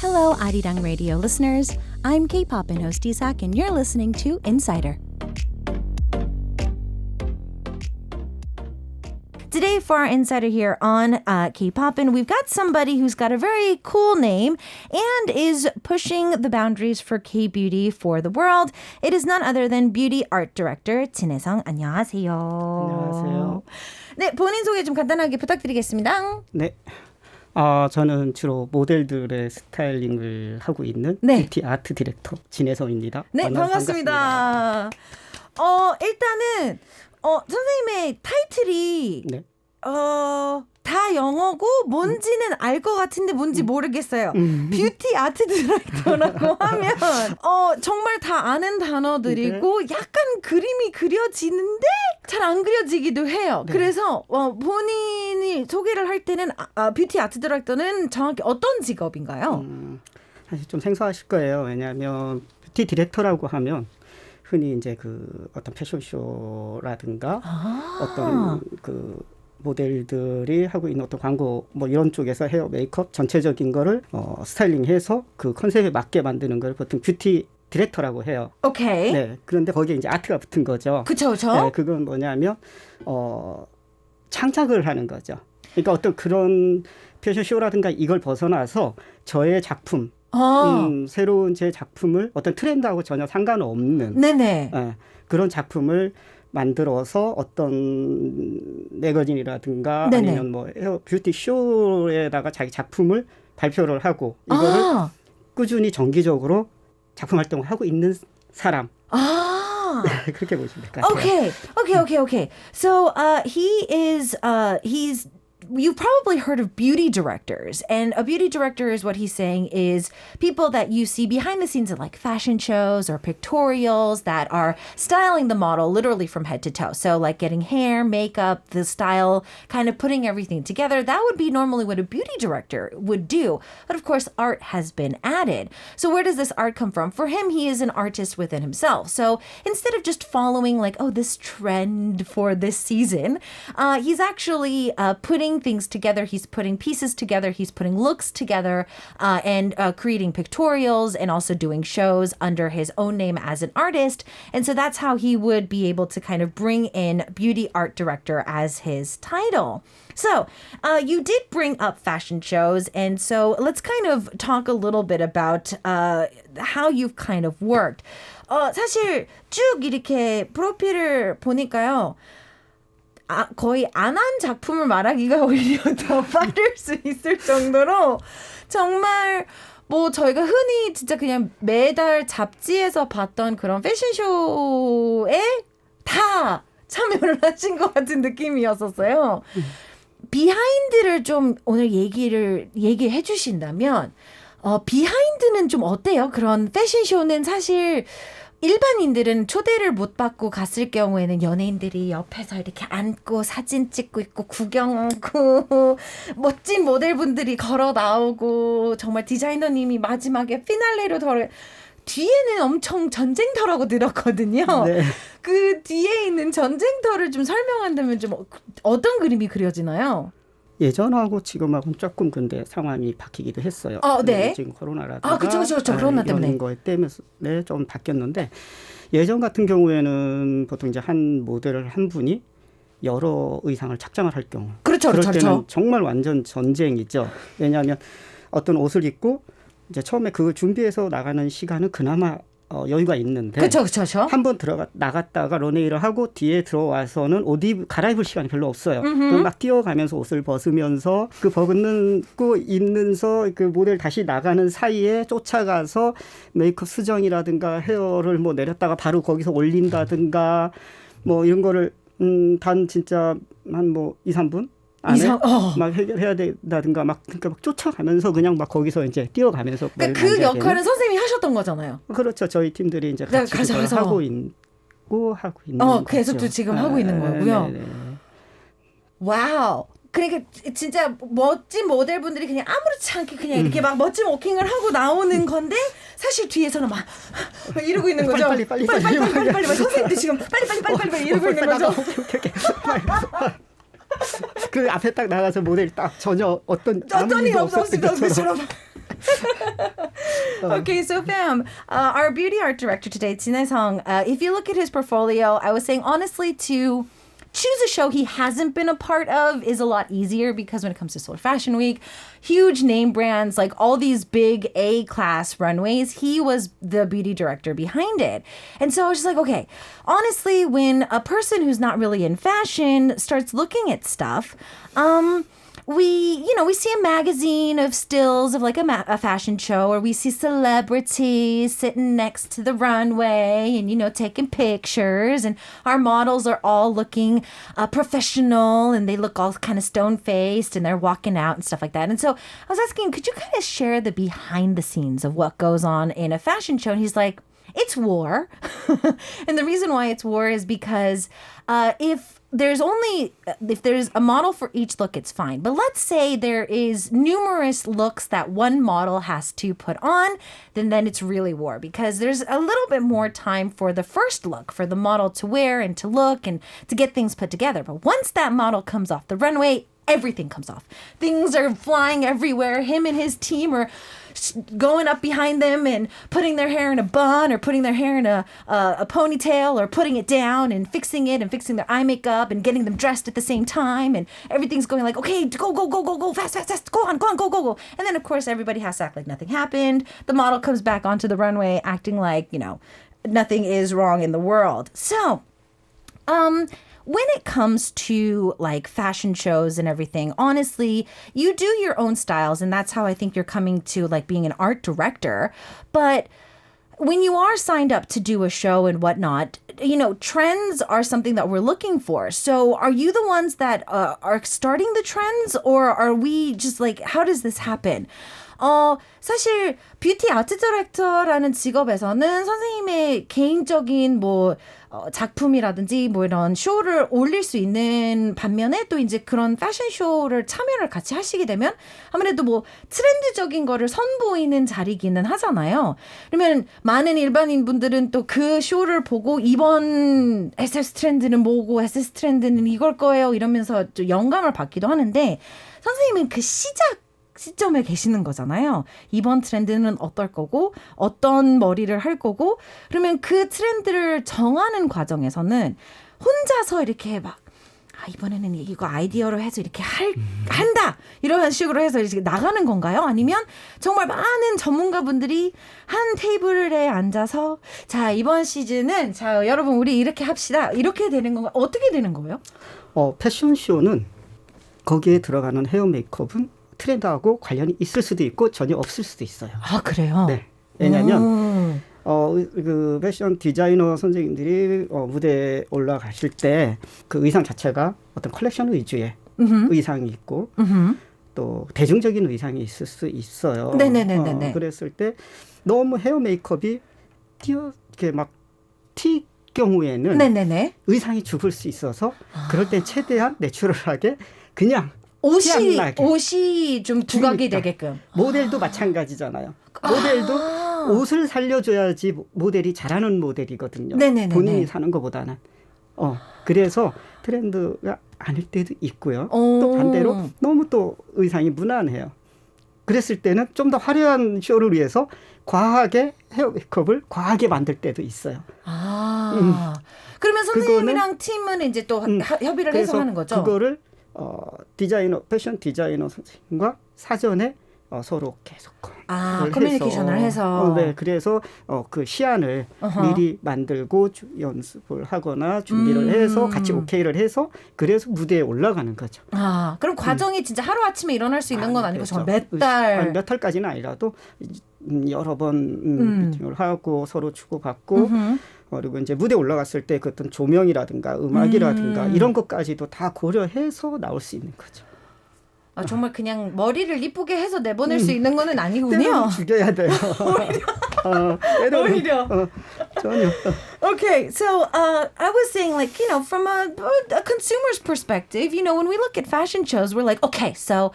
Hello, Arirang Radio listeners. I'm K-pop and host Isak, and you're listening to Insider. Today for our Insider here on K-pop, and we've got somebody who's got a very cool name and is pushing the boundaries for K-beauty for the world. It is none other than beauty art director 진혜성. 안녕하세요. 안녕하세요. 네, 본인 소개 좀 간단하게 부탁드리겠습니다. 네. 저는 주로 모델들의 스타일링을 하고 있는 네. 뷰티 아트 디렉터 진혜성입니다. 네, 반갑습니다. 일단은 선생님의 타이틀이 네. 다 영어고 뭔지는 알 것 같은데 뭔지 모르겠어요. 뷰티 아트 디렉터라고 하면 정말 다 아는 단어들이고 약간 그림이 그려지는데 잘 안 그려지기도 해요. 네. 그래서 본인이 소개를 할 때는 뷰티 아트 디렉터는 정확히 어떤 직업인가요? 사실 좀 생소하실 거예요. 왜냐하면 뷰티 디렉터라고 하면 흔히 이제 그 어떤 패션쇼라든가 어떤 그 모델들이 하고 있는 어떤 광고 뭐 이런 쪽에서 헤어 메이크업 전체적인 거를 스타일링해서 그 컨셉에 맞게 만드는 걸 보통 뷰티 디렉터라고 해요. 오케이. 네. 그런데 거기에 이제 아트가 붙은 거죠. 그쵸. 네, 그건 뭐냐면 창작을 하는 거죠. 그러니까 어떤 그런 패션쇼라든가 이걸 벗어나서 저의 작품 새로운 제 작품을 어떤 트렌드하고 전혀 상관없는 네네. 그런 작품을 만들어서 어떤 매거진이라든가 네네. 아니면 뭐 헤어 뷰티 쇼에다가 자기 작품을 발표를 하고 이거를 꾸준히 정기적으로 작품 활동을 하고 있는 사람. 네, 그렇게 보시면 될 것 같아요. Okay. So he's you've probably heard of beauty directors, and a beauty director is what he's saying is people that you see behind the scenes at like fashion shows or pictorials that are styling the model literally from head to toe. So like getting hair, makeup, the style, kind of putting everything together. That would be normally what a beauty director would do. But of course, art has been added. So where does this art come from? For him, he is an artist within himself. So instead of just following like, this trend for this season, he's actually putting things together. He's putting pieces together. He's putting looks together and creating pictorials and also doing shows under his own name as an artist. And so that's how he would be able to kind of bring in beauty art director as his title. So you did bring up fashion shows. And so let's kind of talk a little bit about how you've kind of worked. 사실 쭉 이렇게 프로필을 보니까요. 거의 안 한 작품을 말하기가 오히려 더 빠를 수 있을 정도로 정말 뭐 저희가 흔히 진짜 그냥 매달 잡지에서 봤던 그런 패션쇼에 다 참여를 하신 것 같은 느낌이었었어요. 비하인드를 좀 오늘 얘기해 주신다면 비하인드는 좀 어때요? 그런 패션쇼는 사실 일반인들은 초대를 못 받고 갔을 경우에는 연예인들이 옆에서 이렇게 앉고 사진 찍고 있고 구경하고 멋진 모델분들이 걸어 나오고 정말 디자이너님이 마지막에 피날레로 뒤에는 엄청 전쟁터라고 들었거든요. 네. 그 뒤에 있는 전쟁터를 좀 설명한다면 좀 어떤 그림이 그려지나요? 예전하고 지금하고는 조금 근데 상황이 바뀌기도 했어요. 네. 지금 코로나라든가 그렇죠. 코로나 때문에. 이런 거에 때문에 좀 바뀌었는데 예전 같은 경우에는 보통 이제 한 모델을 한 분이 여러 의상을 착장을 할 경우. 그럴 때는 정말 완전 전쟁이죠. 왜냐하면 어떤 옷을 입고 이제 처음에 그걸 준비해서 나가는 시간은 그나마 여유가 있는데 그렇죠. 한번 나갔다가 런웨이를 하고 뒤에 들어와서는 갈아입을 시간이 별로 없어요. 그럼 막 뛰어가면서 옷을 벗으면서 그 벗고 입는서 그 모델 다시 나가는 사이에 쫓아가서 메이크업 수정이라든가 헤어를 뭐 내렸다가 바로 거기서 올린다든가 뭐 이런 거를 단 진짜 한 뭐 2, 3분 안에 막 해결해야 된다든가 그러니까 막 쫓아가면서 그냥 막 거기서 이제 뛰어가면서 그러니까 그 역할은 선생님이 하셨던 거잖아요. 그렇죠. 저희 팀들이 이제 같이 하고 있는 거죠. 계속 지금 하고 있는 거고요. 네네. 와우. 그러니까 진짜 멋진 모델분들이 그냥 아무렇지 않게 그냥 이렇게 막 멋진 워킹을 하고 나오는 건데 사실 뒤에서는 막 이러고 있는 거죠. 빨리 선생님들 지금 빨리 이러고 있는 거죠. 그 앞에 딱 나가서 모델이 딱 전혀 어떤 일 일도 없었을 것처럼 Okay, so fam, our beauty art director today, Jin-Sung, if you look at his portfolio, I was saying honestly to choose a show he hasn't been a part of is a lot easier because when it comes to Seoul Fashion Week, huge name brands, like all these big A-class runways, he was the beauty director behind it. And so I was just like, okay, honestly, when a person who's not really in fashion starts looking at stuff, we see a magazine of stills of like a fashion show, or we see celebrities sitting next to the runway and, taking pictures. And our models are all looking professional and they look all kind of stone-faced and they're walking out and stuff like that. And so I was asking, could you kind of share the behind the scenes of what goes on in a fashion show? And he's like, it's war. And the reason why it's war is because if there's a model for each look, it's fine. But let's say there is numerous looks that one model has to put on, then it's really war because there's a little bit more time for the first look for the model to wear and to look and to get things put together. But once that model comes off the runway, everything comes off. Things are flying everywhere. Him and his team are going up behind them and putting their hair in a bun or putting their hair in a ponytail or putting it down and fixing their eye makeup and getting them dressed at the same time. And everything's going like, okay, go, fast, go on. And then, of course, everybody has to act like nothing happened. The model comes back onto the runway acting like, nothing is wrong in the world. So, when it comes to like fashion shows and everything, honestly, you do your own styles. And that's how I think you're coming to like being an art director. But when you are signed up to do a show and whatnot, trends are something that we're looking for. So are you the ones that are starting the trends, or are we just like, how does this happen? 사실 뷰티 아트 디렉터라는 직업에서는 선생님의 개인적인 작품이라든지 이런 쇼를 올릴 수 있는 반면에 또 이제 그런 패션 쇼를 참여를 같이 하시게 되면 아무래도 트렌드적인 거를 선보이는 자리기는 하잖아요. 그러면 많은 일반인 분들은 또 그 쇼를 보고 이번 SS 트렌드는 뭐고 SS 트렌드는 이걸 거예요 이러면서 좀 영감을 받기도 하는데 선생님은 그 시점에 계시는 거잖아요. 이번 트렌드는 어떨 거고 어떤 머리를 할 거고 그러면 그 트렌드를 정하는 과정에서는 혼자서 이렇게 이번에는 이거 아이디어로 해서 이렇게 한다 이런 식으로 해서 이렇게 나가는 건가요? 아니면 정말 많은 전문가분들이 한 테이블에 앉아서 자 이번 시즌은 자 여러분 우리 이렇게 합시다 이렇게 되는 건가요? 어떻게 되는 거예요? 패션쇼는 거기에 들어가는 헤어 메이크업은 트렌드하고 관련이 있을 수도 있고 전혀 없을 수도 있어요. 아 그래요? 네. 왜냐하면 그 패션 디자이너 선생님들이 무대에 올라가실 때 그 의상 자체가 어떤 컬렉션 위주의 의상이 있고 또 대중적인 의상이 있을 수 있어요. 네네네네. 그랬을 때 너무 헤어 메이크업이 이렇게 막 티 경우에는 네네네. 의상이 죽을 수 있어서 그럴 때 최대한 내추럴하게 그냥 옷이 좀 부각이 되게끔. 모델도 마찬가지잖아요. 모델도 옷을 살려줘야지 모델이 잘하는 모델이거든요. 네네네네. 본인이 사는 것보다는. 그래서 트렌드가 아닐 때도 있고요. 또 반대로 너무 또 의상이 무난해요. 그랬을 때는 좀 더 화려한 쇼를 위해서 과하게 헤어 메이크업을 과하게 만들 때도 있어요. 그러면 선생님이랑 팀은 이제 또 협의를 해서 하는 거죠? 그거를 패션 디자이너 선생님과 사전에 서로 계속 커뮤니케이션을 해서. 네, 그래서 그 시안을 미리 만들고 연습을 하거나 준비를 해서 같이 오케이를 해서 그래서 무대에 올라가는 거죠. 그럼 과정이 진짜 하루아침에 일어날 수 있는 건 아니고 그렇죠. 정말 몇 달. 몇 달까지는 아니라도 여러 번 미팅을 하고 서로 주고받고 그리고 이제 무대에 올라갔을 때 그 어떤 조명이라든가 음악이라든가 이런 것까지도 다 고려해서 나올 수 있는 거죠. 정말 그냥 머리를 이쁘게 해서 내보낼 수 있는 거는 아니군요. 때로는 죽여야 돼요. 오히려. 전혀. Okay, so I was saying, like, from a consumer's perspective, when we look at fashion shows, we're like, okay, so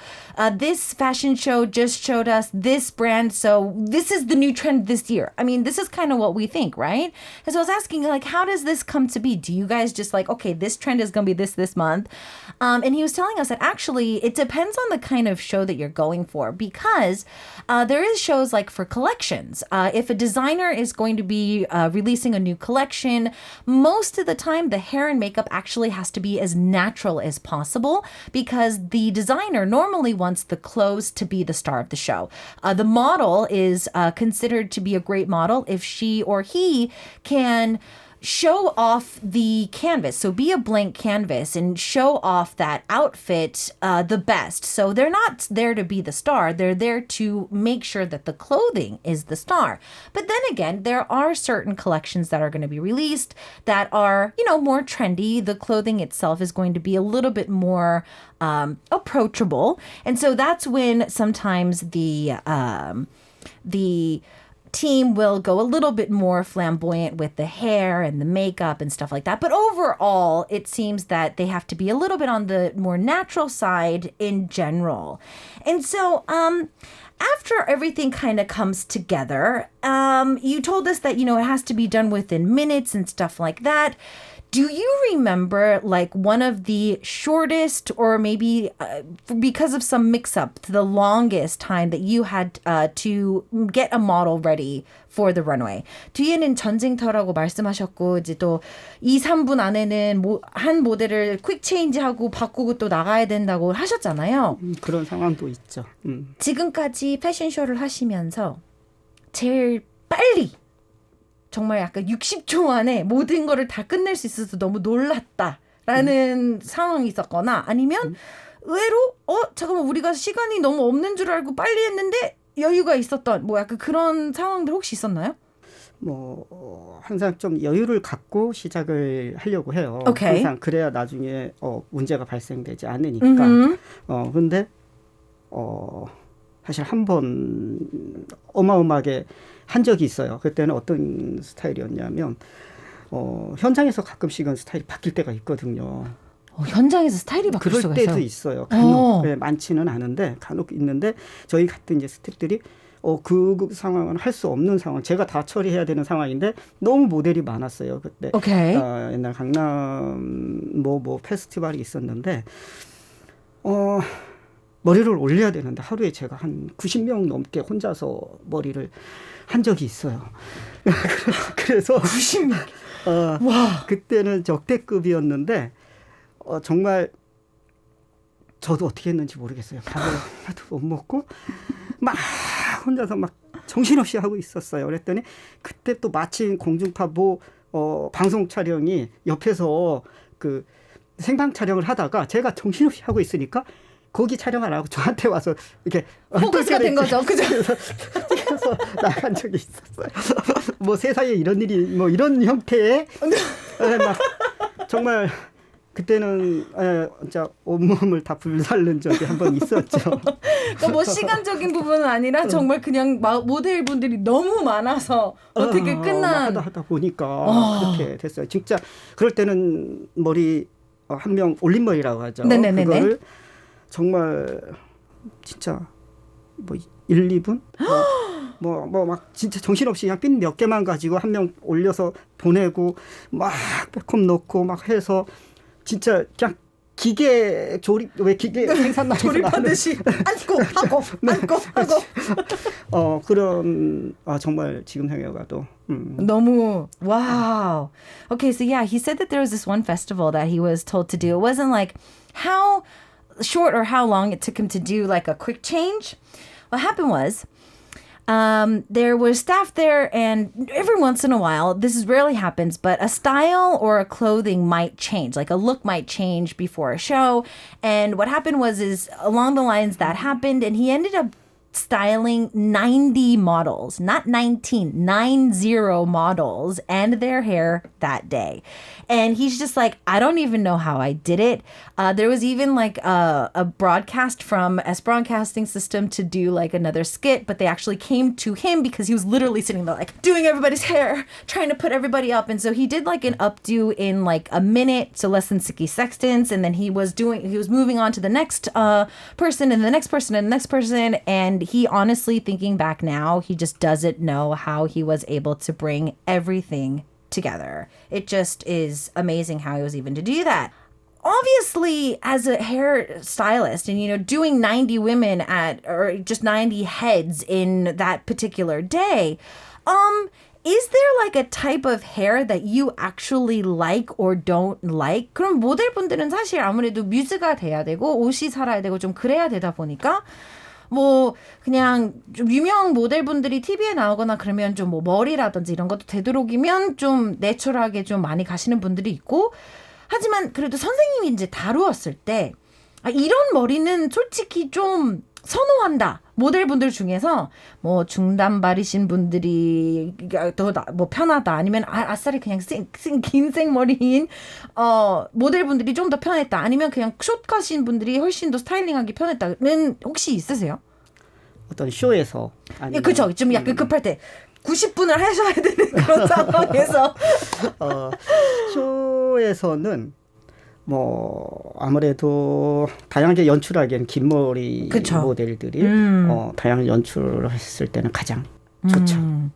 this fashion show just showed us this brand, so this is the new trend this year. I mean, this is kind of what we think, right? And so I was asking, like, how does this come to be? Do you guys just like, okay, this trend is going to be this month? And he was telling us that actually it depends on the kind of show that you're going for, because there is shows like for collections. If a designer is going to be releasing a new collection, most of the time the hair and makeup actually has to be as natural as possible, because the designer normally wants the clothes to be the star of the show. The model is considered to be a great model if she or he can show off the canvas. So be a blank canvas and show off that outfit the best. So they're not there to be the star. They're there to make sure that the clothing is the star. But then again, there are certain collections that are going to be released that are, more trendy. The clothing itself is going to be a little bit more approachable. And so that's when sometimes the team will go a little bit more flamboyant with the hair and the makeup and stuff like that. But overall, it seems that they have to be a little bit on the more natural side in general. And so, after everything kind of comes together, you told us that, it has to be done within minutes and stuff like that. Do you remember like one of the shortest, or maybe because of some mix-up, the longest time that you had to get a model ready for the runway? 뒤에는 전쟁터라고 말씀하셨고, 이제 또 2-3분 안에는 한 모델을 퀵 체인지하고 바꾸고 또 나가야 된다고 하셨잖아요. 그런 상황도 있죠. 지금까지 패션쇼를 하시면서 제일 빨리, 정말 약간 60초 안에 모든 거를 다 끝낼 수 있어서 너무 놀랐다라는 상황이 있었거나, 아니면 의외로 잠깐만, 우리가 시간이 너무 없는 줄 알고 빨리 했는데 여유가 있었던, 약간 그런 상황들 혹시 있었나요? 항상 좀 여유를 갖고 시작을 하려고 해요. Okay. 항상 그래야 나중에 문제가 발생되지 않으니까. 근데 사실 한 번 어마어마하게 한 적이 있어요. 그때는 어떤 스타일이었냐면 현장에서 가끔씩은 스타일이 바뀔 때가 있거든요. 현장에서 스타일이 바뀔 수가 있어요? 그럴 때도 있어요. 간혹. 네, 많지는 않은데 간혹 있는데, 저희 같은 이제 스태프들이 그 상황은 할 수 없는 상황, 제가 다 처리해야 되는 상황인데 너무 모델이 많았어요. 그때. Okay. 옛날 강남 페스티벌이 있었는데 머리를 올려야 되는데 하루에 제가 한 90명 넘게 혼자서 머리를 한 적이 있어요. 그래서 90명. 와. 그때는 역대급이었는데 정말 저도 어떻게 했는지 모르겠어요. 밥을 하나도 못 먹고 막 혼자서 막 정신없이 하고 있었어요. 그랬더니 그때 또 마침 공중파 방송 촬영이 옆에서 그 생방 촬영을 하다가 제가 정신없이 하고 있으니까 거기 촬영 안 하고 저한테 와서 이렇게 포커스가 된 거죠. 그죠? 그래서 나간 적이 있었어요. 세상에 이런 일이 이런 형태의 막 정말 그때는 진짜 온몸을 다 불살른 적이 한 번 있었죠. 그러니까 시간적인 부분은 아니라 정말 그냥 모델분들이 너무 많아서 어떻게 끝난 하다 보니까 그렇게 됐어요. 진짜 그럴 때는 머리 한 명 올림머리라고 하죠. 네네네네. 그거를 정말 진짜 1, 2분? 막 진짜 정신없이 그냥 핀 몇 개만 가지고 한 명 올려서 보내고 막 백홈 넣고 막 해서 진짜 그냥 기계 조립, 왜 기계 생산나서 조립하듯이 앉고 하고 그런 정말 지금 생각해봐도 너무 wow. Okay, so yeah, he said that there was this one festival that he was told to do. It wasn't like how short or how long it took him to do like a quick change. What happened was there was staff there, and every once in a while, this rarely happens, but a style or a clothing might change, like a look might change before a show. And what happened is along the lines that happened, and he ended up styling 90 models, not 19, 90 models and their hair that day. And he's just like, I don't even know how I did it. There was even like a broadcast from S Broadcasting System to do like another skit, but they actually came to him because he was literally sitting there like doing everybody's hair, trying to put everybody up. And so he did like an updo in like a minute, so less than 60 seconds. And then he was moving on to the next person and the next person and the next person. And he honestly, thinking back now, he just doesn't know how he was able to bring everything together. It just is amazing how he was even to do that. Obviously, as a hairstylist and, you know, doing 90 women or just 90 heads in that particular day, is there like a type of hair that you actually like or don't like? 그럼 모델분들은 사실 아무래도 뮤즈가 돼야 되고 옷이 살아야 되고 좀 그래야 되다 보니까 뭐 그냥 좀 유명 모델분들이 TV에 나오거나 그러면 좀 뭐 머리라든지 이런 것도 되도록이면 좀 내추럴하게 좀 많이 가시는 분들이 있고 하지만 그래도 선생님이 이제 다루었을 때 이런 머리는 솔직히 좀 선호한다. 모델분들 중에서 뭐 중단발이신 분들이 더 뭐 편하다. 아니면 아싸리 그냥 긴 생머리인 모델분들이 좀 더 편했다. 아니면 그냥 숏컷인 분들이 훨씬 더 스타일링하기 편했다는 혹시 있으세요? 어떤 쇼에서 예, 그렇죠. 좀 약간 급할 때 90분을 하셔야 되는 그런 상황에서 쇼에서는 뭐 아무래도 다양하게 연출하기엔 긴 머리 그쵸. 모델들이 다양한 연출을 했을 때는 가장 좋죠.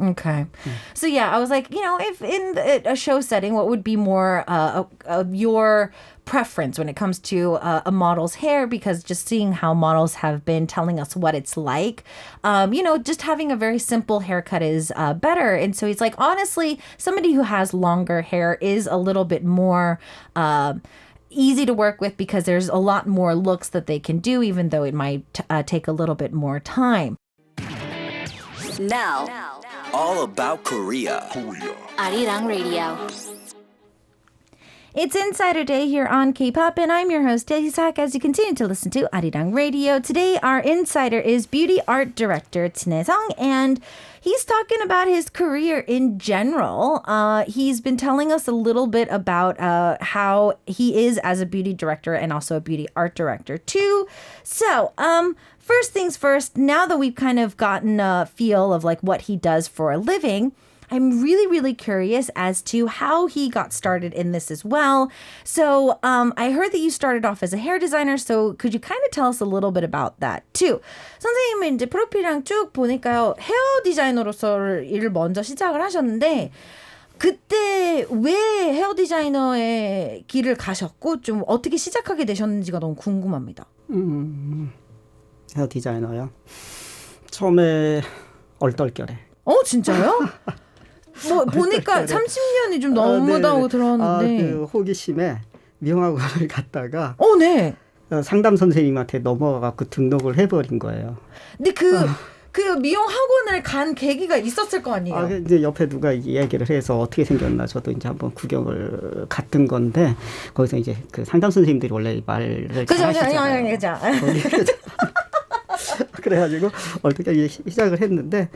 Okay. So yeah, I was like, you know, if in a show setting, what would be more of your preference when it comes to a model's hair? Because just seeing how models have been telling us what it's like, you know, just having a very simple haircut is better. And so he's like, honestly, somebody who has longer hair is a little bit more easy to work with because there's a lot more looks that they can do, even though it might take a little bit more time. Now, all about Korea. Arirang Radio. It's Insider Day here on K-Pop, and I'm your host, Dae-Sak, as you continue to listen to Arirang Radio. Today, our insider is beauty art director Tine Sung, and he's talking about his career in general. He's been telling us a little bit about how he is as a beauty director and also a beauty art director, too. So, first things first, now that we've kind of gotten a feel of like what he does for a living, I'm really, really curious as to how he got started in this as well. So I heard that you started off as a hair designer. So could you kind of tell us a little bit about that too? 선생님은 이제 프로필이랑 쭉 보니까요. 헤어 디자이너로서 일을 먼저 시작을 하셨는데 그때 왜 헤어 디자이너의 길을 가셨고 좀 어떻게 시작하게 되셨는지가 너무 궁금합니다. 헤어 디자이너요. 처음에 얼떨결에. 진짜요? 뭐 보니까 30년이 좀 넘었다고 들었는데 그 호기심에 미용학원을 갔다가 네. 상담 선생님한테 넘어가고 등록을 해버린 거예요. 근데 그 미용 학원을 간 계기가 있었을 거 아니에요? 이제 옆에 누가 이야기를 해서 어떻게 생겼나 저도 이제 한번 구경을 갔던 건데 거기서 이제 그 상담 선생님들이 원래 말을 잘하시잖아요. 그죠. 그래가지고 어떻게 시작을 했는데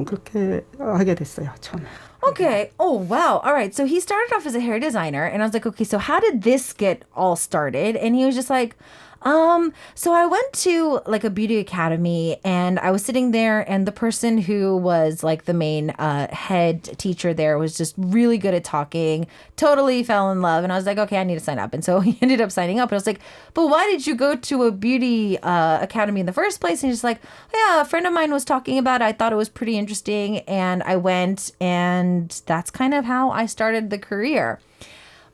그렇게 하게 됐어요 처음에. Okay. Oh, wow. All right. So he started off as a hair designer, and I was like, okay, so how did this get all started? And he was just like, so I went to like a beauty academy and I was sitting there and the person who was like the main head teacher there was just really good at talking, totally fell in love. And I was like, okay, I need to sign up. And so he ended up signing up. And I was like, but why did you go to a beauty academy in the first place? And he's like, yeah, a friend of mine was talking about it. I thought it was pretty interesting. And I went, and that's kind of how I started the career.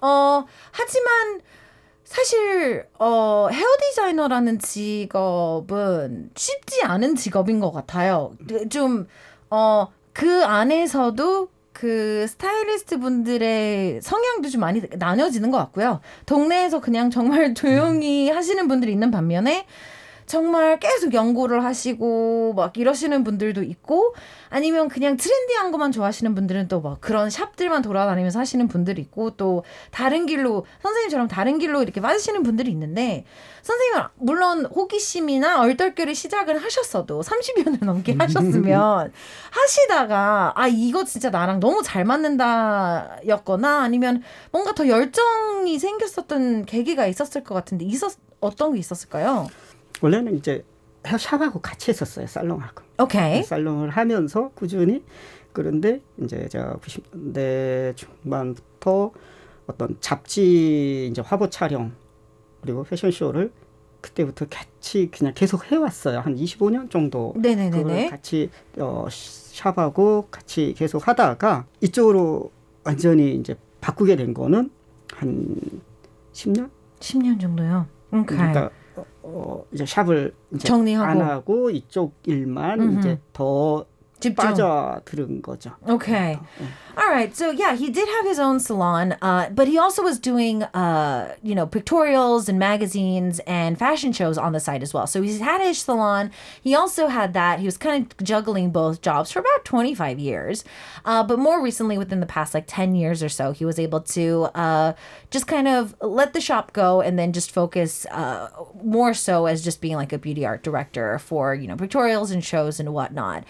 하지만 사실 헤어 디자이너라는 직업은 쉽지 않은 직업인 것 같아요. 좀 그 안에서도 그 스타일리스트 분들의 성향도 좀 많이 나뉘어지는 것 같고요. 동네에서 그냥 정말 조용히 하시는 분들이 있는 반면에 정말 계속 연구를 하시고 막 이러시는 분들도 있고 아니면 그냥 트렌디한 것만 좋아하시는 분들은 또 막 그런 샵들만 돌아다니면서 하시는 분들이 있고 또 다른 길로 선생님처럼 다른 길로 이렇게 빠지시는 분들이 있는데 선생님은 물론 호기심이나 얼떨결에 시작을 하셨어도 30여 년 넘게 하셨으면 하시다가 아 이거 진짜 나랑 너무 잘 맞는다 였거나 아니면 뭔가 더 열정이 생겼었던 계기가 있었을 것 같은데 어떤 게 있었을까요? 원래는 이제 샵하고 같이 했었어요. 살롱하고. 오케이. 살롱을 하면서 꾸준히. 그런데 이제 제가 90년대 중반부터 어떤 잡지 이제 화보 촬영 그리고 패션쇼를 그때부터 같이 그냥 계속 해왔어요. 한 25년 정도. 네네네네. 그걸 같이 샵하고 같이 계속 하다가 이쪽으로 완전히 이제 바꾸게 된 거는 한 10년? 10년 정도요. 오케이. 그러니까 이제 샵을 이제 정리하고. 안 하고 이쪽 일만 이제 더 집중. 빠져들은 거죠. Okay. All right. So yeah, he did have his own salon, but he also was doing, pictorials and magazines and fashion shows on the side as well. So he's had his salon. He also had that. He was kind of juggling both jobs for about 25 years. But more recently, within the past 10 years or so, he was able to just kind of let the shop go and then just focus more so as just being like a beauty art director for, pictorials and shows and whatnot.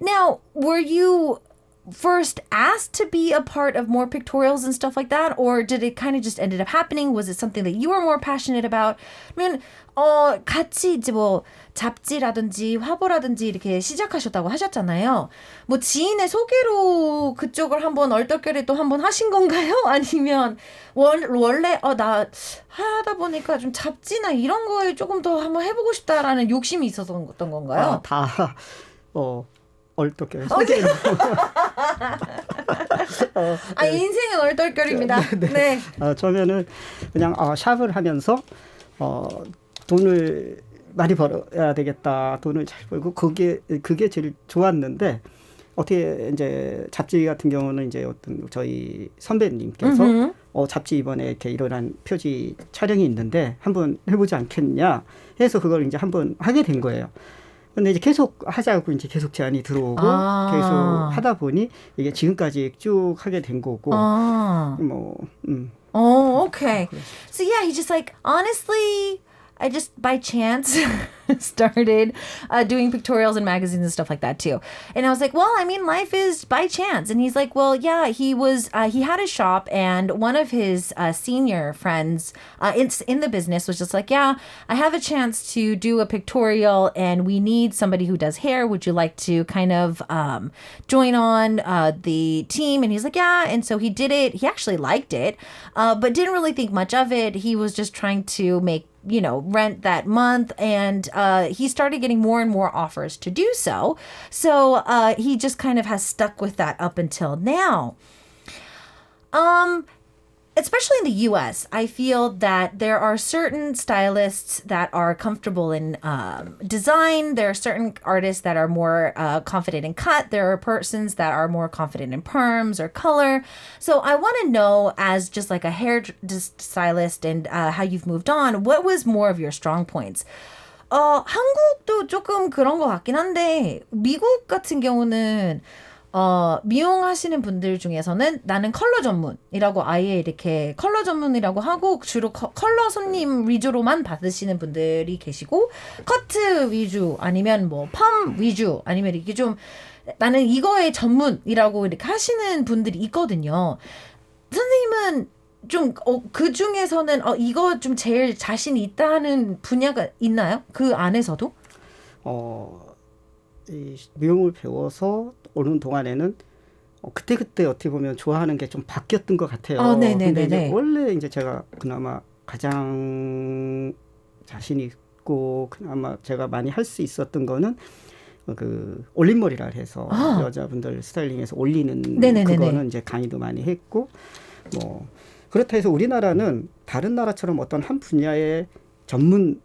Now, were you first asked to be a part of more pictorials and stuff like that? Or did it kind of just ended up happening? Was it something that you were more passionate about? 그러면 같이 이제 뭐 잡지라든지 화보라든지 이렇게 시작하셨다고 하셨잖아요. 뭐 지인의 소개로 그쪽을 한번 얼떨결에 또 한번 하신 건가요? 아니면 원래 나 하다 보니까 좀 잡지나 이런 거에 조금 더 한번 해보고 싶다라는 욕심이 있었던 건가요? 다 얼떨결에 소개로. 인생은 얼떨결입니다. 네. 처음에는 그냥 샵을 하면서 돈을 많이 벌어야 되겠다. 돈을 잘 벌고 그게 제일 좋았는데 어떻게 이제 잡지 같은 경우는 이제 어떤 저희 선배님께서 잡지 이번에 이렇게 일어난 표지 촬영이 있는데 한번 해보지 않겠냐 해서 그걸 이제 한번 하게 된 거예요. 근데 이제 계속 하자고 이제 계속 제안이 들어오고 계속 하다 보니 이게 지금까지 쭉 하게 된 거고 Oh, okay. So yeah, he just honestly, I just by chance started doing pictorials and magazines and stuff like that too. And I was like, well, I mean, life is by chance. And he's like, well, yeah, he had a shop and one of his senior friends in the business was just like, yeah, I have a chance to do a pictorial and we need somebody who does hair. Would you like to kind of join on the team? And he's like, yeah. And so he did it. He actually liked it, but didn't really think much of it. He was just trying to make rent that month. And he started getting more and more offers to do so. So he just kind of has stuck with that up until now. Especially in the US, I feel that there are certain stylists that are comfortable in design. There are certain artists that are more confident in cut. There are persons that are more confident in perms or color. So I want to know, as just like a hair stylist and how you've moved on, what was more of your strong points? 한국도 조금 그런 것 같긴 한데 미국 같은 경우는 미용하시는 분들 중에서는 나는 컬러 전문이라고 아예 이렇게 컬러 전문이라고 하고 주로 컬러 손님 위주로만 받으시는 분들이 계시고 커트 위주 아니면 뭐 펌 위주 아니면 이렇게 좀 나는 이거의 전문이라고 이렇게 하시는 분들이 있거든요. 선생님은 좀 그 중에서는 이거 좀 제일 자신이 있다는 분야가 있나요? 그 안에서도? 이 미용을 배워서 오는 동안에는 그때 어떻게 보면 좋아하는 게 좀 바뀌었던 것 같아요. 근데 이제 원래 이제 제가 그나마 가장 자신 있고 그나마 제가 많이 할 수 있었던 거는 그 올림머리라 해서 여자분들 스타일링해서 올리는 그거는 이제 강의도 많이 했고 뭐 그렇다 해서 우리나라는 다른 나라처럼 어떤 한 분야의 전문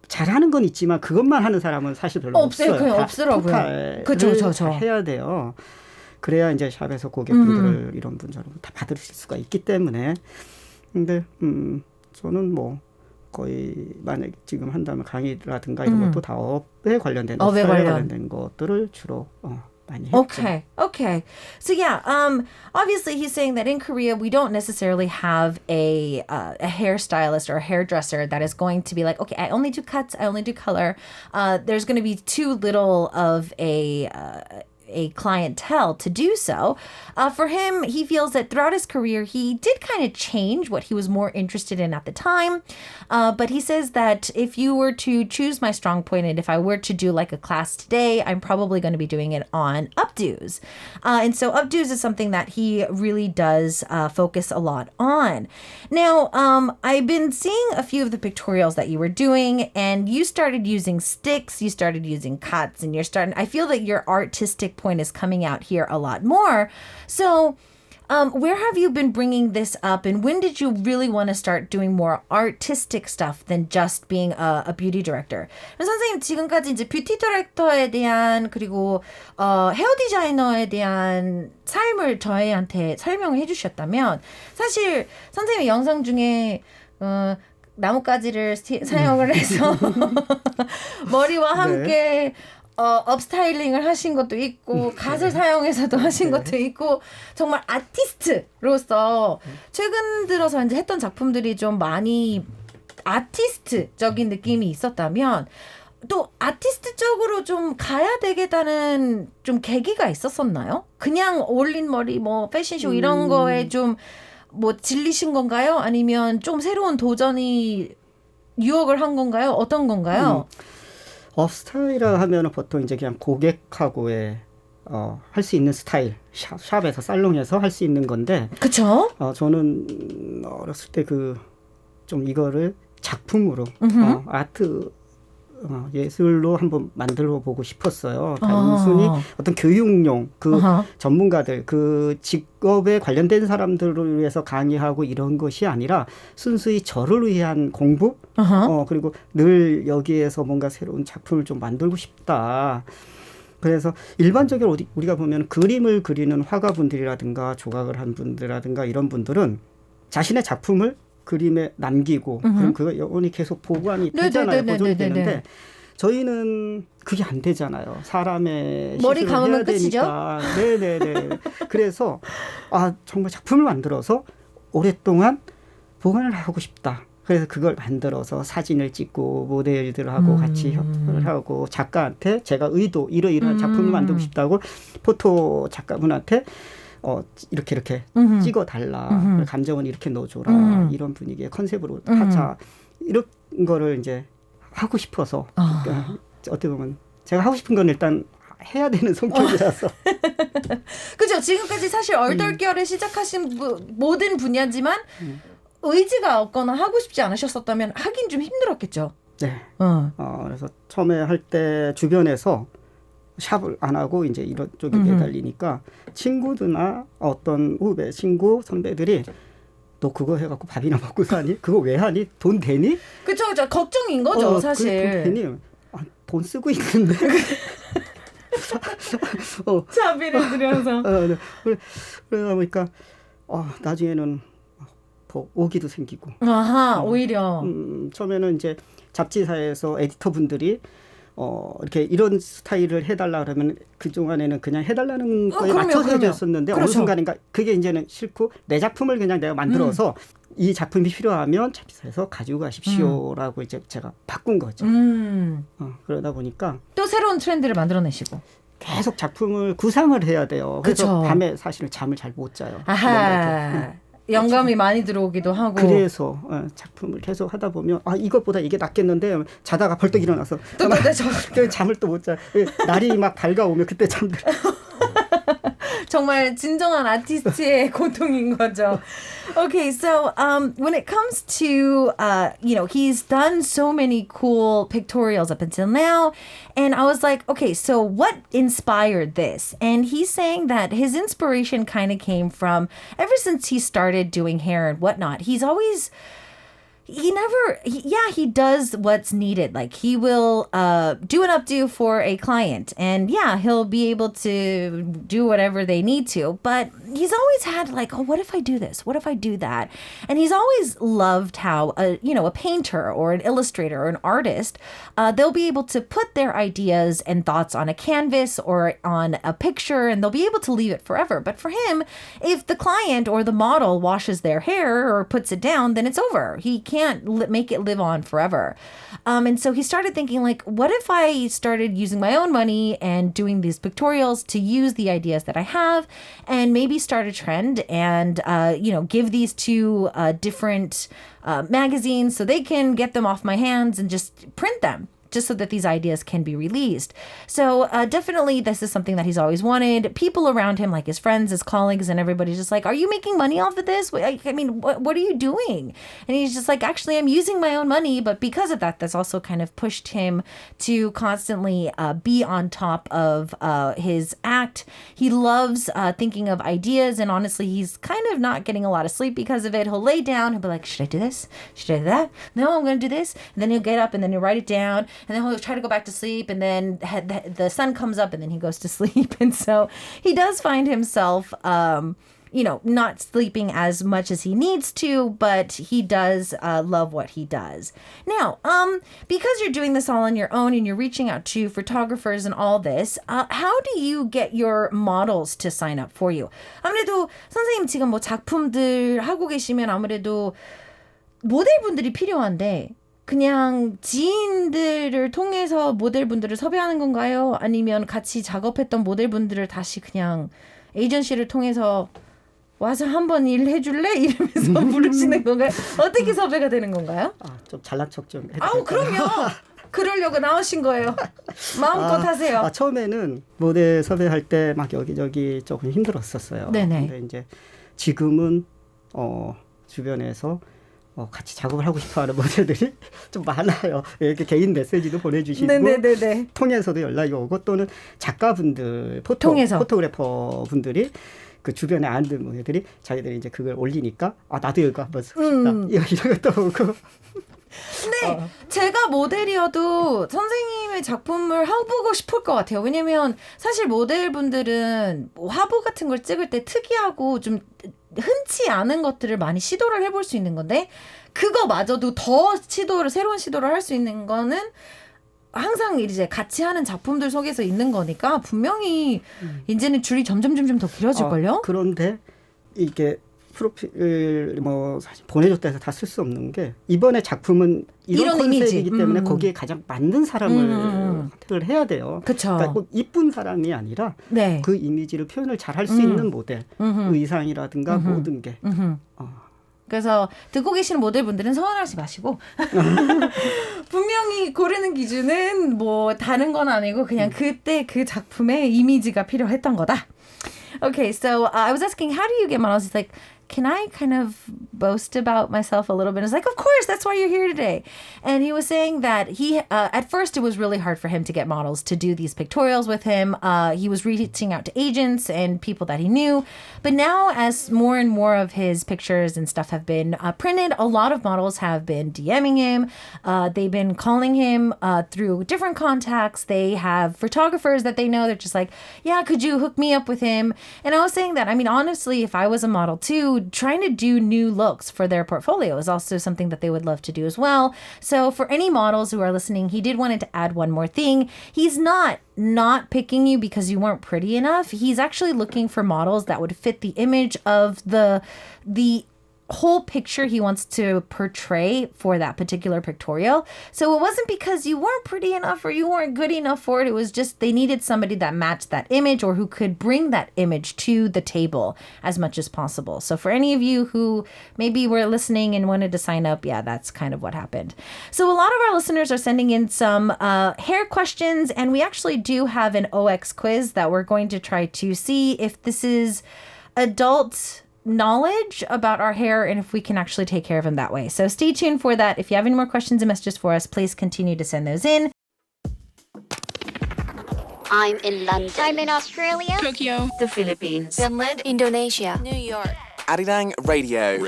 잘하는 건 있지만 그것만 하는 사람은 사실 별로 없어요. 그냥 없더라고요. 그렇죠. 해야 돼요. 그래야 이제 샵에서 고객분들을 이런 분 저런 다 받으실 수가 있기 때문에. 근데 저는 뭐 거의 만약 지금 한다면 강의라든가 이런 것도 다 업에 관련된 업에 업사에 관련. 관련된 것들을 주로 많이 했죠. Okay. So yeah, obviously he's saying that in Korea we don't necessarily have a hairstylist or a hairdresser that is going to be like, okay, I only do cuts, I only do color. There's going to be too little of a clientele to do so. For him, he feels that throughout his career, he did kind of change what he was more interested in at the time. But he says that if you were to choose my strong point, and if I were to do like a class today, I'm probably going to be doing it on updos. And so updos is something that he really does focus a lot on. Now, I've been seeing a few of the pictorials that you were doing, and you started using sticks, you started using cuts, and I feel that your artistic point is coming out here a lot more. So, where have you been bringing this up, and when did you really want to start doing more artistic stuff than just being a beauty director? 선생님 지금까지 이제 뷰티 디렉터에 대한 그리고 헤어 디자이너에 대한 삶을 저희한테 설명을 해주셨다면 사실 선생님의 영상 중에 나뭇가지를 사용을 해서 머리와 함께 업스타일링을 하신 것도 있고 갓을 사용해서도 하신 것도 있고 정말 아티스트로서 최근 들어서 이제 했던 작품들이 좀 많이 아티스트적인 느낌이 있었다면 또 아티스트적으로 좀 가야 되겠다는 좀 계기가 있었었나요? 그냥 올린 머리 뭐 패션쇼 이런 거에 좀 뭐 질리신 건가요? 아니면 좀 새로운 도전이 유혹을 한 건가요? 어떤 건가요? 업스타일이라 하면은 보통 이제 그냥 고객하고의 할 수 있는 스타일 샵에서 살롱에서 할 수 있는 건데 그쵸? 저는 어렸을 때 좀 이거를 작품으로 아트 예술로 한번 만들어 보고 싶었어요. 단순히 어떤 교육용 전문가들 직업에 관련된 사람들을 위해서 강의하고 이런 것이 아니라 순수히 저를 위한 공부 그리고 늘 여기에서 뭔가 새로운 작품을 좀 만들고 싶다. 그래서 일반적으로 우리가 보면 그림을 그리는 화가분들이라든가 조각을 한 분들이라든가 이런 분들은 자신의 작품을 그림에 남기고 그럼 그거 영원히 계속 보관이 되잖아요. 보존이 되는데 저희는 그게 안 되잖아요. 사람의 머리 시술을 감으면 해야 되니까. 네네네. 그래서 정말 작품을 만들어서 오랫동안 보관을 하고 싶다. 그래서 그걸 만들어서 사진을 찍고 모델들하고 같이 협업을 하고 작가한테 제가 이러이러한 작품을 만들고 싶다고 포토 작가분한테 이렇게 찍어달라. 감정은 이렇게 넣어줘라. 이런 분위기의 컨셉으로 하자. 이런 거를 이제 하고 싶어서. 그러니까 어떻게 보면 제가 하고 싶은 건 일단 해야 되는 성격이라서. 그죠. 지금까지 사실 얼떨결에 시작하신 모든 분야지만 의지가 없거나 하고 싶지 않으셨었다면 하긴 좀 힘들었겠죠. 네. 그래서 처음에 할 때 주변에서 샵을 안 하고 이제 이런 쪽에 매달리니까 친구들이나 어떤 후배, 친구, 선배들이 너 그거 해갖고 밥이나 먹고 사니? 그거 왜 하니? 돈 되니? 그쵸. 걱정인 거죠, 사실. 돈 되니? 돈 쓰고 있는데. 자비를 들여서. 네. 그러다 보니까 나중에는 더 오기도 생기고. 오히려. 처음에는 이제 잡지사에서 에디터분들이 이렇게 이런 스타일을 해달라 그러면 그동안에는 그냥 해달라는 거에 맞춰서 해줬었는데 어느 순간인가 그게 이제는 싫고 내 작품을 그냥 내가 만들어서 이 작품이 필요하면 잡지사에서 가지고 가십시오라고 이제 제가 바꾼 거죠. 그러다 보니까 또 새로운 트렌드를 만들어내시고 계속 작품을 구상을 해야 돼요. 그래서 밤에 사실은 잠을 잘 못 자요. 영감이 많이 들어오기도 하고. 그래서 작품을 계속 하다 보면 이것보다 이게 낫겠는데 자다가 벌떡 일어나서 잠을 또 못 자. 날이 막 밝아오면 그때 잠들. 정말 진정한 아티스트의 고통인 거죠. Okay, so when it comes to, he's done so many cool pictorials up until now. And I was like, okay, so what inspired this? And he's saying that his inspiration kind of came from ever since he started doing hair and whatnot. He's always he does what's needed. Like he will do an updo for a client, and he'll be able to do whatever they need to. But he's always had like, oh, what if I do this? What if I do that? And he's always loved how a painter or an illustrator or an artist, they'll be able to put their ideas and thoughts on a canvas or on a picture, and they'll be able to leave it forever. But for him, if the client or the model washes their hair or puts it down, then it's over. He can't make it live on forever. And so he started thinking like, what if I started using my own money and doing these pictorials to use the ideas that I have and maybe start a trend and, give these to different magazines so they can get them off my hands and just print them, just so that these ideas can be released. So definitely this is something that he's always wanted. People around him, like his friends, his colleagues, and everybody's just like, are you making money off of this? I mean, what are you doing? And he's just like, actually, I'm using my own money. But because of that, that's also kind of pushed him to constantly be on top of his act. He loves thinking of ideas. And honestly, he's kind of not getting a lot of sleep because of it. He'll lay down. He'll be like, should I do this? Should I do that? No, I'm going to do this. And then he'll get up and then he'll write it down. And then he'll try to go back to sleep, and then the sun comes up, and then he goes to sleep. And so he does find himself, not sleeping as much as he needs to, but he does love what he does. Now, because you're doing this all on your own and you're reaching out to photographers and all this, how do you get your models to sign up for you? 아무래도 선생님 지금 뭐 작품들 하고 계시면 아무래도 모델분들이 필요한데 그냥 지인들을 통해서 모델분들을 섭외하는 건가요? 아니면 같이 작업했던 모델분들을 다시 그냥 에이전시를 통해서 와서 한번 일해줄래? 이러면서 부르시는 건가요? 어떻게 섭외가 되는 건가요? 좀 잘난 척 좀 해도 아우, 그럼요. 그러려고 나오신 거예요. 마음껏 하세요. 처음에는 모델 섭외할 때 막 여기저기 조금 힘들었었어요. 네네. 근데 이제 지금은 주변에서 같이 작업을 하고 싶어하는 모델들이 좀 많아요. 이렇게 개인 메시지도 보내주시고 네네네네. 통해서도 연락이 오고 또는 작가분들, 포토그래퍼 분들이 그 주변에 아는 모델들이 자기들이 이제 그걸 올리니까 나도 이거 한번 쓰고 싶다. 이런 것도 오고. 네, 제가 모델이어도 선생님의 작품을 해보고 싶을 것 같아요. 왜냐면 사실 모델분들은 뭐 화보 같은 걸 찍을 때 특이하고 좀 흔치 않은 것들을 많이 시도를 해볼 수 있는 건데 그거마저도 더 새로운 시도를 할 수 있는 거는 항상 이제 같이 하는 작품들 속에서 있는 거니까 분명히 이제는 줄이 점점 더 길어질걸요? 그런데 이게 프로필 사실 보내줬다 해서 다 쓸 수 없는 게 이번에 작품은 이런 컨셉이기 때문에 거기에 가장 맞는 사람을 선택을 해야 돼요. 그쵸. 그러니까 꼭 이쁜 사람이 아니라 네. 그 이미지를 표현을 잘 할 수 있는 모델, 의상이라든가 모든 게. 그래서 듣고 계시는 모델분들은 서운하지 마시고 분명히 고르는 기준은 뭐 다른 건 아니고 그냥 그때 그 작품의 이미지가 필요했던 거다. Okay, so I was asking, how do you get models? It's like, can I kind of boast about myself a little bit? It's like, of course, that's why you're here today. And he was saying that at first it was really hard for him to get models to do these pictorials with him. He was reaching out to agents and people that he knew. But now as more and more of his pictures and stuff have been printed, a lot of models have been DMing him. They've been calling him through different contacts. They have photographers that they know. They're just like, yeah, could you hook me up with him? And I was saying that, I mean, honestly, if I was a model too, trying to do new looks for their portfolio is also something that they would love to do as well. So for any models who are listening, he did wanted to add one more thing. He's not picking you because you weren't pretty enough. He's actually looking for models that would fit the image of the whole picture he wants to portray for that particular pictorial. So it wasn't because you weren't pretty enough or you weren't good enough for it. It was just they needed somebody that matched that image or who could bring that image to the table as much as possible. So for any of you who maybe were listening and wanted to sign up, yeah, that's kind of what happened. So a lot of our listeners are sending in some hair questions, and we actually do have an OX quiz that we're going to try to see if this is adult knowledge about our hair and if we can actually take care of them that way. So stay tuned for that. If you have any more questions and messages for us, please continue to send those in. I'm in London. I'm in Australia. Tokyo. The Philippines. Finland. Indonesia. New York. Arirang Radio.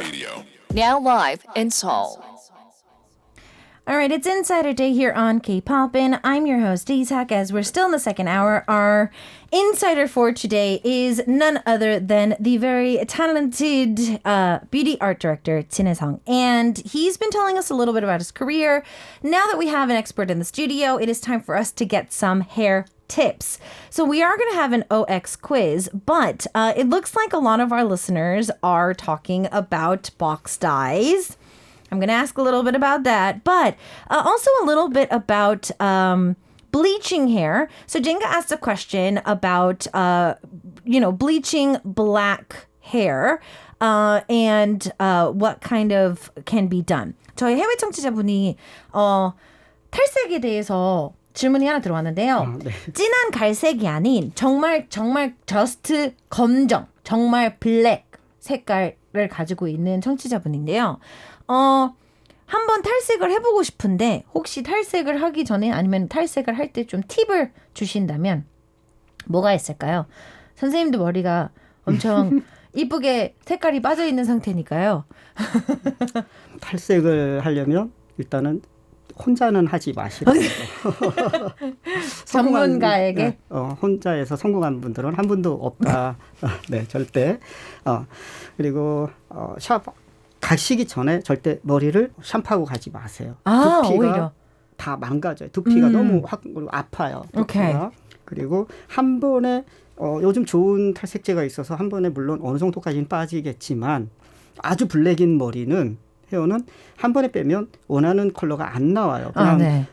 Now live in Seoul. right, it's Insider Day here on K-Poppin'. I'm your host, Isak. As we're still in the second hour, our insider for today is none other than the very talented beauty art director, Jin Hae-sung. And he's been telling us a little bit about his career. Now that we have an expert in the studio, it is time for us to get some hair tips. So we are going to have an OX quiz, but it looks like a lot of our listeners are talking about box dyes. I'm going to ask a little bit about that, but also a little bit about bleaching hair. So Jenga asked a question about, bleaching black hair and what kind of can be done. 저희 해외 청취자분이 탈색에 대해서 질문이 하나 들어왔는데요. 네. 진한 갈색이 아닌 정말 저스트 검정, 정말 블랙 색깔을 가지고 있는 청취자분인데요. 한번 탈색을 해보고 싶은데 혹시 탈색을 하기 전에 아니면 탈색을 할 때 좀 팁을 주신다면 뭐가 있을까요? 선생님도 머리가 엄청 이쁘게 색깔이 빠져있는 상태니까요. 탈색을 하려면 일단은 혼자는 하지 마시라고. 전문가에게? 혼자에서 성공한 분들은 한 분도 없다. 네, 절대. 그리고 샵 가시기 전에 절대 머리를 샴푸하고 가지 마세요. 두피가 오히려. 다 망가져요. 두피가 너무 아파요. 두피가. 오케이. 그리고 한 번에 요즘 좋은 탈색제가 있어서 한 번에 물론 어느 정도까지는 빠지겠지만 아주 블랙인 머리는 헤어는 한 번에 빼면 원하는 컬러가 안 나와요. 그냥 네.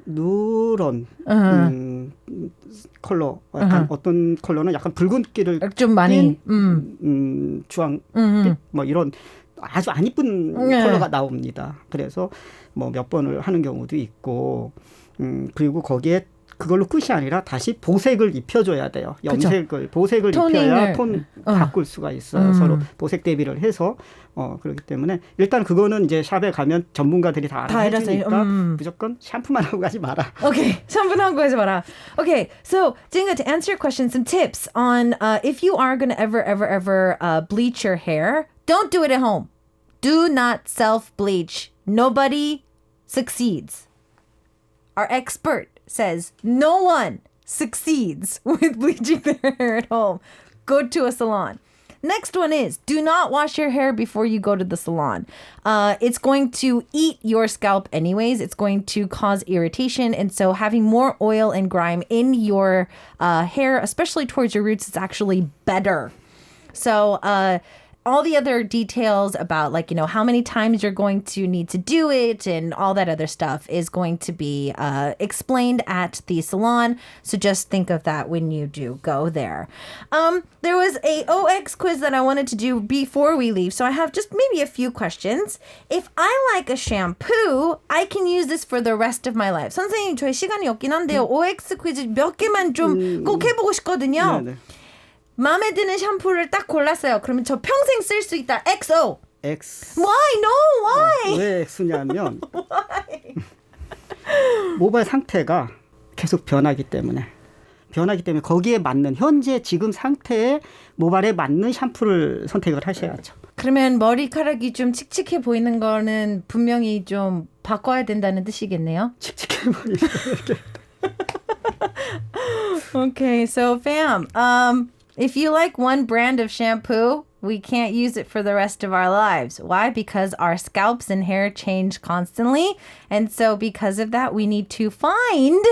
누런 컬러, 약간 어떤 컬러는 약간 붉은기를 좀 많이 주황, 뭐 이런 아주 안 이쁜 컬러가 나옵니다. 그래서 뭐 몇 번을 하는 경우도 있고, 그리고 거기에 그걸로 끝이 아니라 다시 보색을 입혀줘야 돼요. 보색을 입혀야 톤 바꿀 수가 있어요. 서로 보색 대비를 해서 그렇기 때문에 일단 그거는 이제 샵에 가면 전문가들이 다 알아주니까 무조건 샴푸만 하고 가지 마라. Okay, 샴푸만 하고 가지 마라. Okay, so Jinga, to answer your question, some tips on if you are going to ever bleach your hair, don't do it at home. Do not self-bleach. Nobody succeeds. Our expert says no one succeeds with bleaching their hair at home. Go to a salon. Next one is do not wash your hair before you go to the salon. It's going to eat your scalp anyways. It's going to cause irritation. And so having more oil and grime in your hair, especially towards your roots, is actually better. So all the other details about how many times you're going to need to do it and all that other stuff is going to be explained at the salon. So just think of that when you do go there. There was a OX quiz that I wanted to do before we leave. So I have just maybe a few questions. If I like a shampoo, I can use this for the rest of my life. 선생님, 저희 시간이 없긴 한데요. OX quiz 몇 개만 좀 꼭 해보고 싶거든요. 네네. 마음에 드는 샴푸를 딱 골랐어요. 그러면 저 평생 쓸 수 있다. XO. X. Why? No, why? 왜 X냐면 모발 상태가 계속 변하기 때문에 거기에 맞는 현재 지금 상태의 모발에 맞는 샴푸를 선택을 하셔야죠. 그러면 머리카락이 좀 칙칙해 보이는 거는 분명히 좀 바꿔야 된다는 뜻이겠네요. 칙칙해 보이는 Okay, so fam, if you like one brand of shampoo, we can't use it for the rest of our lives. Why? Because our scalps and hair change constantly. And so because of that, we need to find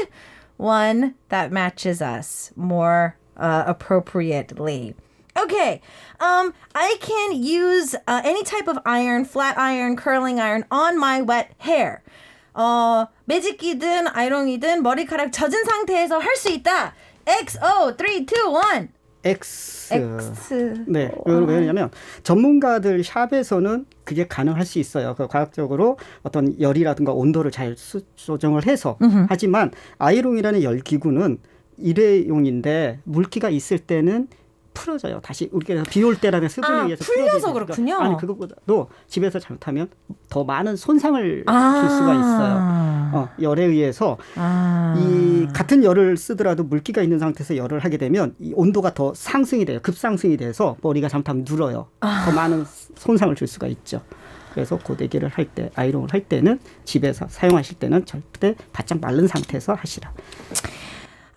one that matches us more appropriately. Okay, I can use any type of iron, flat iron, curling iron on my wet hair. 매직기든 아이롱이든 머리카락 젖은 상태에서 할 수 있다. XO, 3, 2, 1. X. X. 네. 왜냐하면 전문가들 샵에서는 그게 가능할 수 있어요. 그 과학적으로 어떤 열이라든가 온도를 잘 조정을 해서. 하지만 아이롱이라는 열기구는 일회용인데 물기가 있을 때는 풀어져요. 다시 우리가 비 올 때라면 수분에 의해서 풀려서 그렇군요. 아니 그것보다도 집에서 잘못하면 더 많은 손상을 줄 수가 있어요. 열에 의해서 이 같은 열을 쓰더라도 물기가 있는 상태에서 열을 하게 되면 이 온도가 더 상승이 돼요. 급상승이 돼서 머리가 잘못하면 눌어요. 더 많은 손상을 줄 수가 있죠. 그래서 고데기를 할 때, 아이롱을 할 때는 집에서 사용하실 때는 절대 바짝 마른 상태에서 하시라.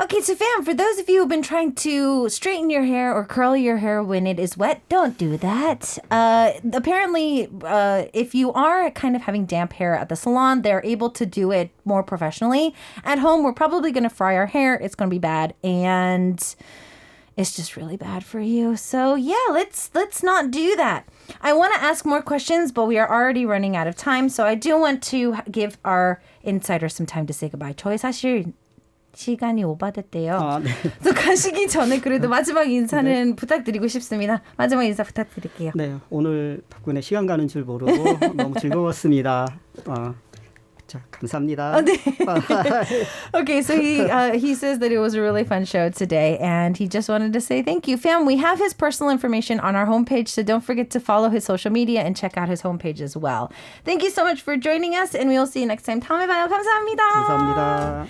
Okay, so fam, for those of you who've been trying to straighten your hair or curl your hair when it is wet, don't do that. Apparently, if you are kind of having damp hair at the salon, they're able to do it more professionally. At home, we're probably going to fry our hair. It's going to be bad, and it's just really bad for you. So yeah, let's not do that. I want to ask more questions, but we are already running out of time. So I do want to give our insiders some time to say goodbye. 저희 사실 시간이 오바됐대요. 아, 네. 또 가시기 전에 그래도 마지막 인사는 부탁드리고 싶습니다. 마지막 인사 부탁드릴게요. 네, 오늘 덕분에 시간 가는 줄 모르고 너무 즐거웠습니다. 자, 감사합니다. 네. Okay, so he says that it was a really fun show today, and he just wanted to say thank you. Fam, we have his personal information on our homepage, so don't forget to follow his social media and check out his homepage as well. Thank you so much for joining us, and we will see you next time. 다음에 봐요. 감사합니다. 감사합니다.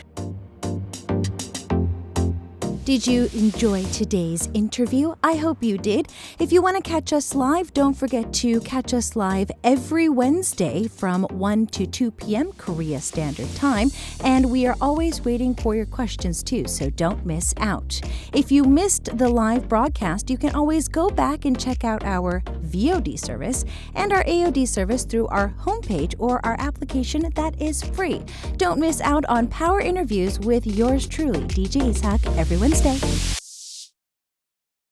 Did you enjoy today's interview? I hope you did. If you want to catch us live, don't forget to catch us live every Wednesday from 1 to 2 p.m. Korea Standard Time. And we are always waiting for your questions too, so don't miss out. If you missed the live broadcast, you can always go back and check out our VOD service and our AOD service through our homepage or our application that is free. Don't miss out on power interviews with yours truly, DJ Isak, every Wednesday.